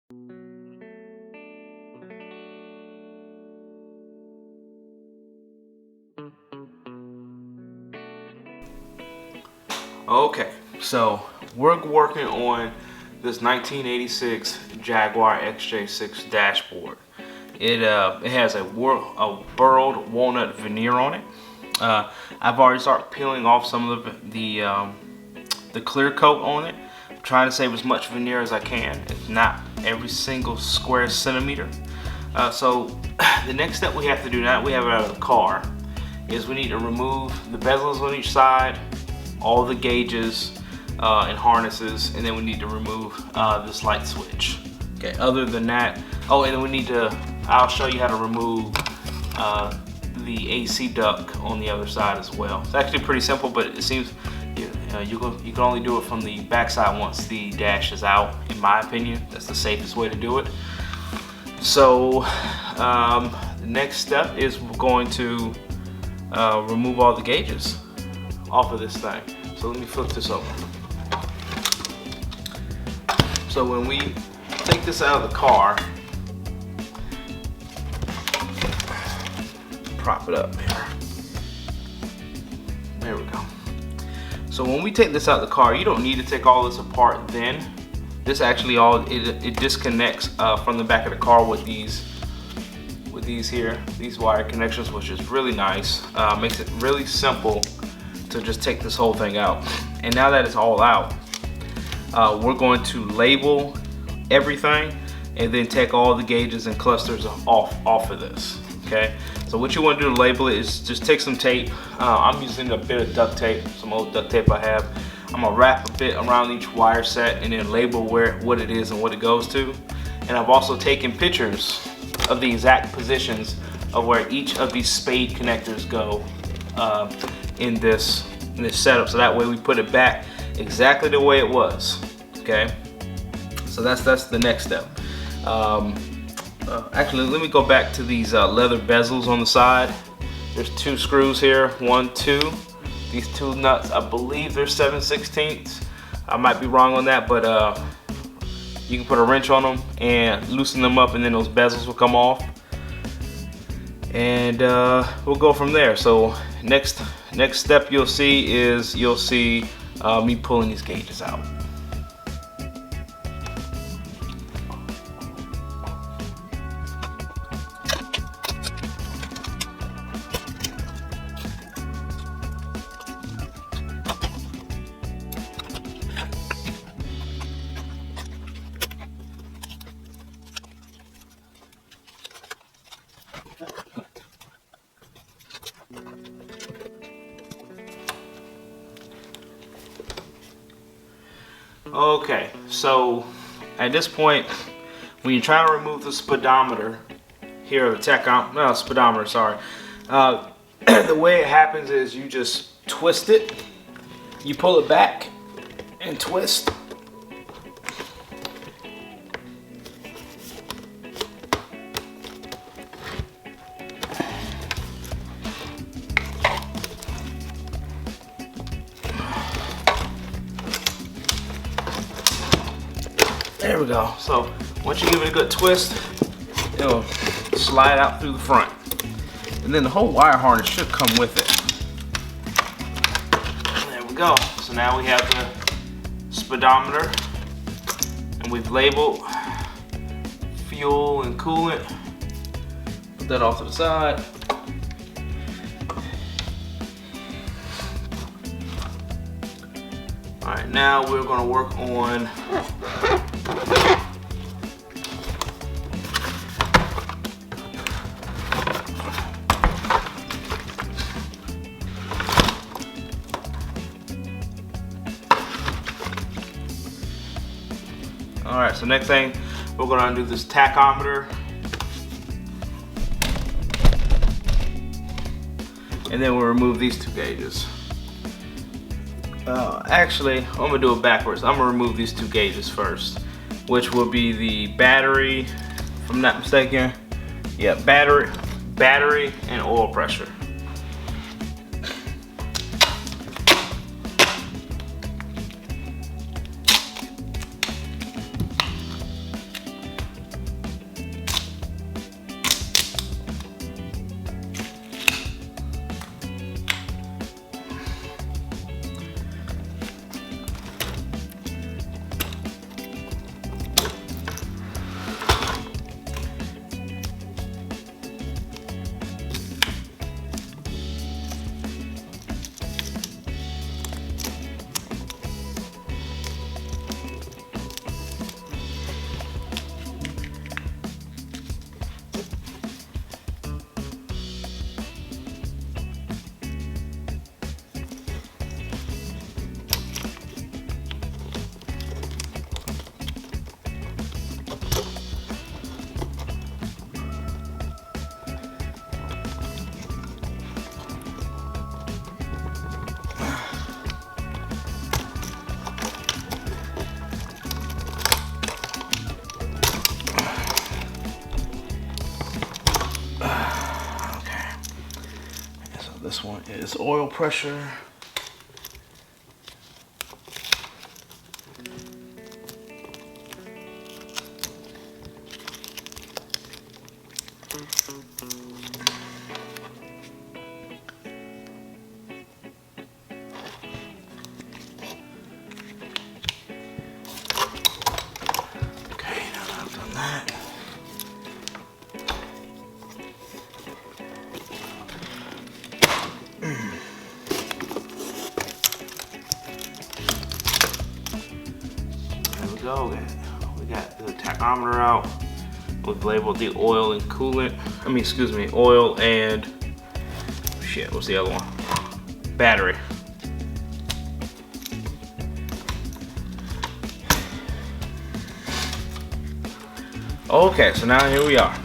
Okay, so we're working on this 1986 Jaguar XJ6 dashboard. It has a burled walnut veneer on it. I've already started peeling off some of the clear coat on it. I'm trying to save as much veneer as I can. It's not every single square centimeter. So the next step we have to do now that we have it out of the car is we need to remove the bezels on each side, all the gauges and harnesses, and then we need to remove this light switch. Okay, other than that, oh, and then we need to, I'll show you how to remove the AC duct on the other side as well. It's actually pretty simple, but it seems you can only do it from the backside once the dash is out. In my opinion, that's the safest way to do it. So the next step is we're going to remove all the gauges off of this thing. So let me flip this over. So when we take this out of the car, prop it up here. There we go. So when we take this out of the car, you don't need to take all this apart then. This actually it disconnects from the back of the car with these wire connections, which is really nice. Makes it really simple to just take this whole thing out. And now that it's all out, we're going to label everything and then take all the gauges and clusters off of this. Okay, so what you want to do to label it is just take some tape. I'm using a bit of duct tape, some old duct tape I have. I'm gonna wrap a bit around each wire set and then label what it is and what it goes to. And I've also taken pictures of the exact positions of where each of these spade connectors go in this setup, so that way we put it back exactly the way it was. Okay, so that's the next step. Actually, let me go back to these leather bezels on the side. There's two screws here, 1, 2. These two nuts, I believe they're 7/16. I might be wrong on that, but you can put a wrench on them and loosen them up, and then those bezels will come off. And we'll go from there. So next step you'll see is me pulling these gauges out. Okay, so at this point, when you're trying to remove the speedometer here, speedometer, sorry. The way it happens is you just twist it, you pull it back and twist. There we go. So once you give it a good twist, it'll slide out through the front. And then the whole wire harness should come with it. There we go. So now we have the speedometer, and we've labeled fuel and coolant. Put that off to the side. All right, now we're going to work on Alright, so next thing, we're going to undo this tachometer. And then we'll remove these two gauges. Actually, I'm going to do it backwards. I'm going to remove these two gauges first, which will be the battery, if I'm not mistaken. Yeah, battery and oil pressure. This one is oil pressure. Go. We got the tachometer out. We've labeled the oil and coolant. Oil and shit. What's the other one? Battery. Okay, so now here we are.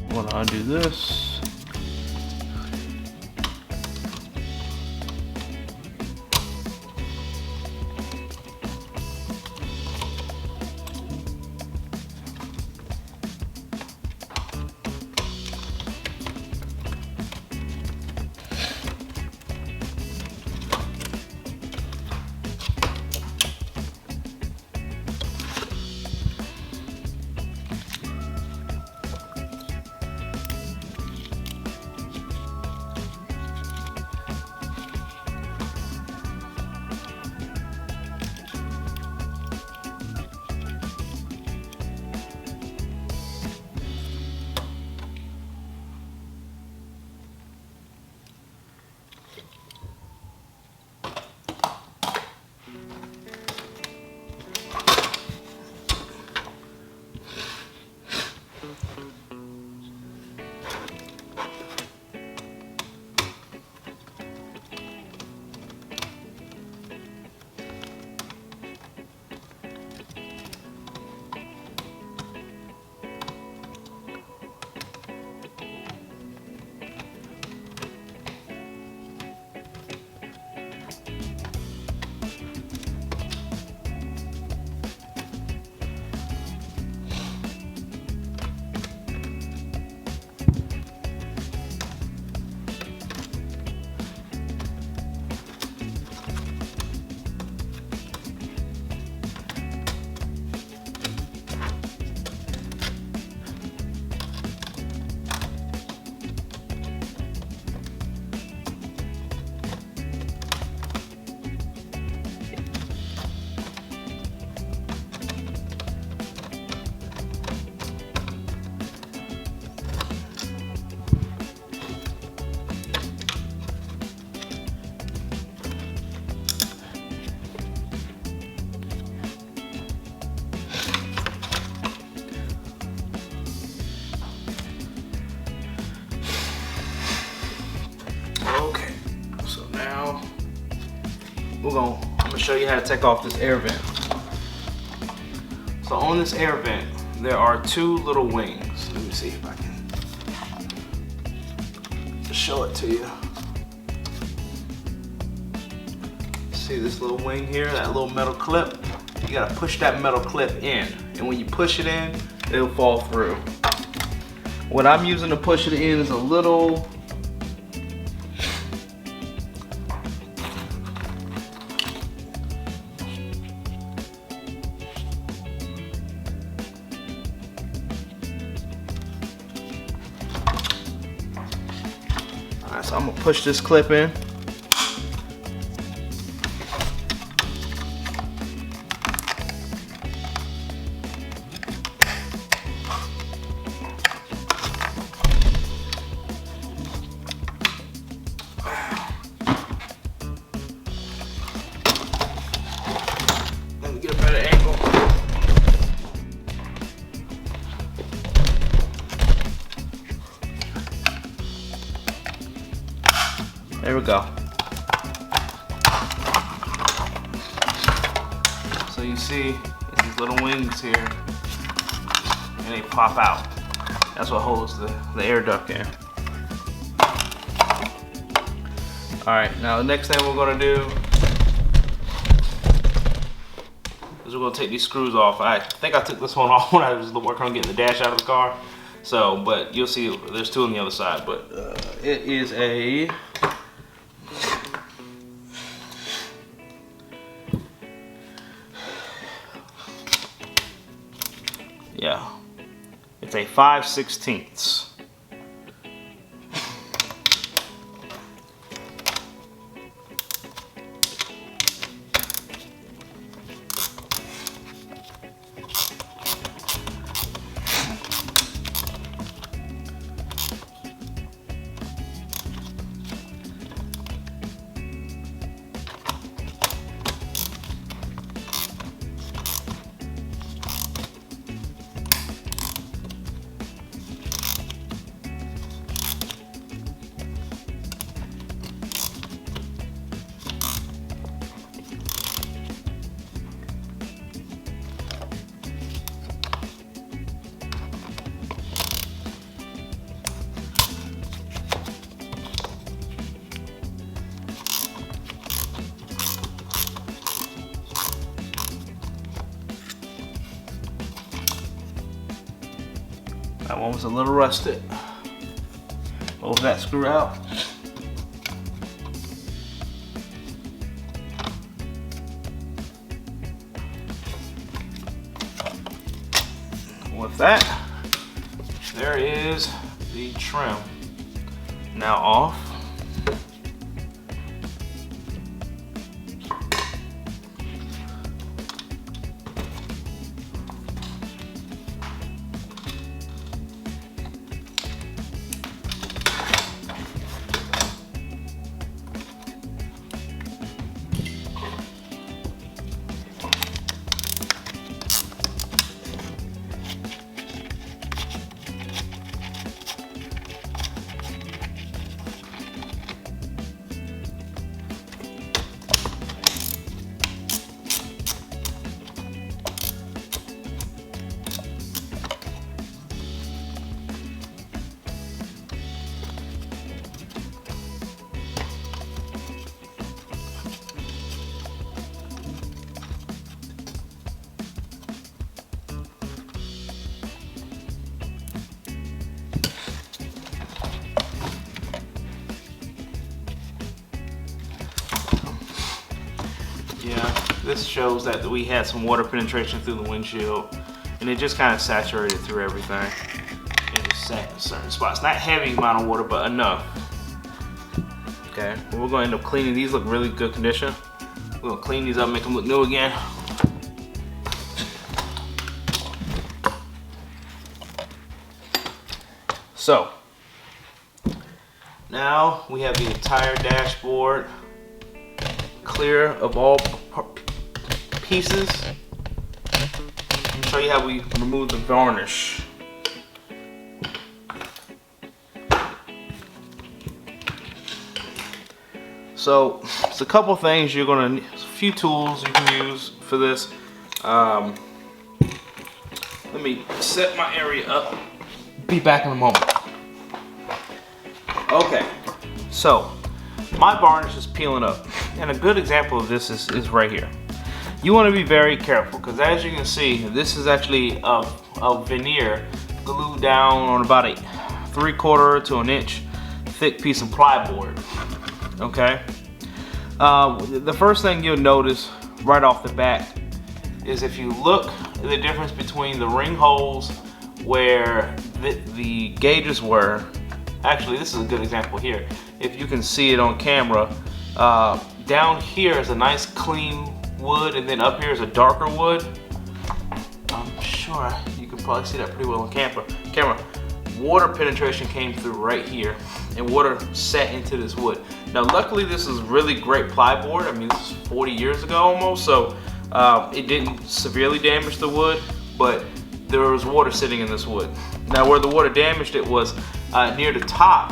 I'm gonna undo this. I'm gonna show you how to take off this air vent. So on this air vent, there are two little wings. Let me see if I can show it to you. See this little wing here, that little metal clip? you gotta push that metal clip in. And when you push it in, it'll fall through. What I'm using to push it in is a little Alright, so I'm gonna push this clip in. Let me get a better angle. There we go. So you see these little wings here, and they pop out. That's what holds the air duct in. Alright, now the next thing we're going to do is we're going to take these screws off. I think I took this one off when I was working on getting the dash out of the car. So, but you'll see there's two on the other side. But it is a... yeah, it's a 5/16. That one was a little rusted. Pull that screw out. With that, there is the trim now off. Yeah, this shows that we had some water penetration through the windshield, and it just kind of saturated through everything. It just sat in certain spots. Not heavy amount of water, but enough. Okay, well, we're going to end up cleaning these. Look really good condition. We're gonna clean these up, make them look new again. So now we have the entire dashboard clear of all pieces. Let me show you how we remove the varnish. So it's a couple things you're gonna need, a few tools you can use for this. Let me set my area up. Be back in a moment. Okay, so my varnish is peeling up, and a good example of this is right here. you want to be very careful, because as you can see, this is actually a veneer glued down on about a 3/4 to an inch thick piece of plyboard. Okay. The first thing you'll notice right off the bat is if you look at the difference between the ring holes where the gauges were. Actually, this is a good example here. If you can see it on camera, down here is a nice clean wood, and then up here is a darker wood. I'm sure you can probably see that pretty well on camera. Water penetration came through right here, and water set into this wood. Now, luckily, this is really great plyboard. I mean, this is 40 years ago almost, so it didn't severely damage the wood, but there was water sitting in this wood. Now, where the water damaged it was near the top,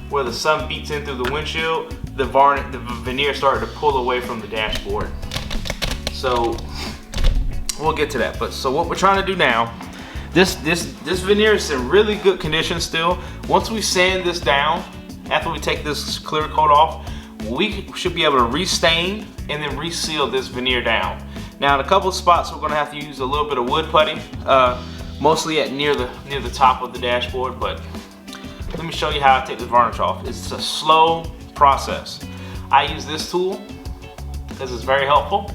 where the sun beats in through the windshield. The veneer started to pull away from the dashboard. So we'll get to that. But so what we're trying to do now, this veneer is in really good condition still. Once we sand this down, after we take this clear coat off, we should be able to restain and then reseal this veneer down. Now, in a couple of spots, we're going to have to use a little bit of wood putty, mostly at near the top of the dashboard. But let me show you how I take the varnish off. It's a slow process. I use this tool because it's very helpful.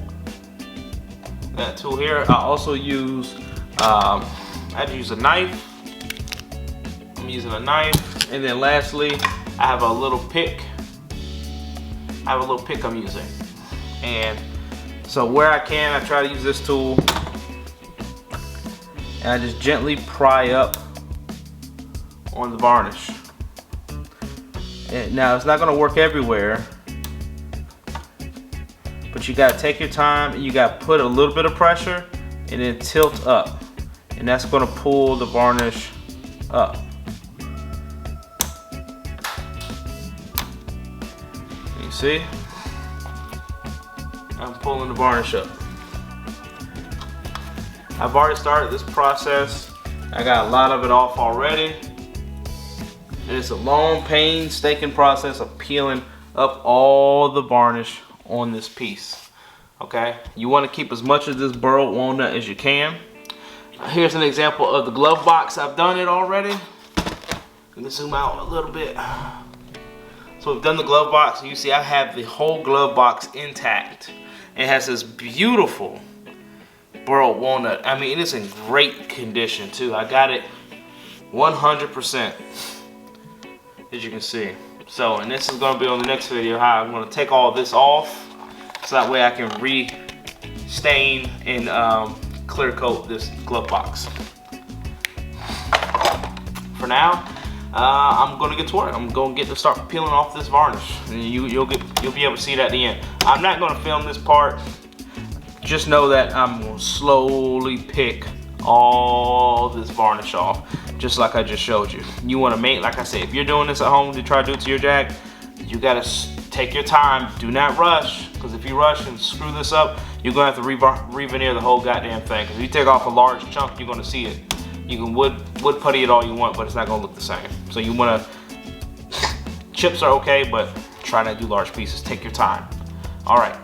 That tool here. I also use I'd use a knife. I'm using a knife, and then lastly, I have a little pick. I'm using, and so where I can, I try to use this tool, and I just gently pry up on the varnish. And now, it's not going to work everywhere, but you got to take your time, and you got to put a little bit of pressure and then tilt up, and that's going to pull the varnish up. You see? I'm pulling the varnish up. I've already started this process. I got a lot of it off already. And it's a long, painstaking process of peeling up all the varnish on this piece. Okay? You want to keep as much of this burled walnut as you can. Here's an example of the glove box. I've done it already. Let me zoom out a little bit. So we've done the glove box. You see I have the whole glove box intact. It has this beautiful burled walnut. I mean, it is in great condition too. I got it 100%, as you can see. So, and this is going to be on the next video, how I'm going to take all this off, so that way I can re-stain and clear coat this glove box. For now, I'm going to get to work. I'm going to start peeling off this varnish, and you'll be able to see it at the end. I'm not going to film this part. Just know that I'm going to slowly pick all this varnish off, just like I just showed you. You want to make, like I said, if you're doing this at home to try to do it to your Jag, you got to take your time. Do not rush, because if you rush and screw this up, you're going to have to re-veneer the whole goddamn thing. Because if you take off a large chunk, you're going to see it. You can wood putty it all you want, but it's not going to look the same. So you want to, chips are okay, but try not to do large pieces. Take your time. All right.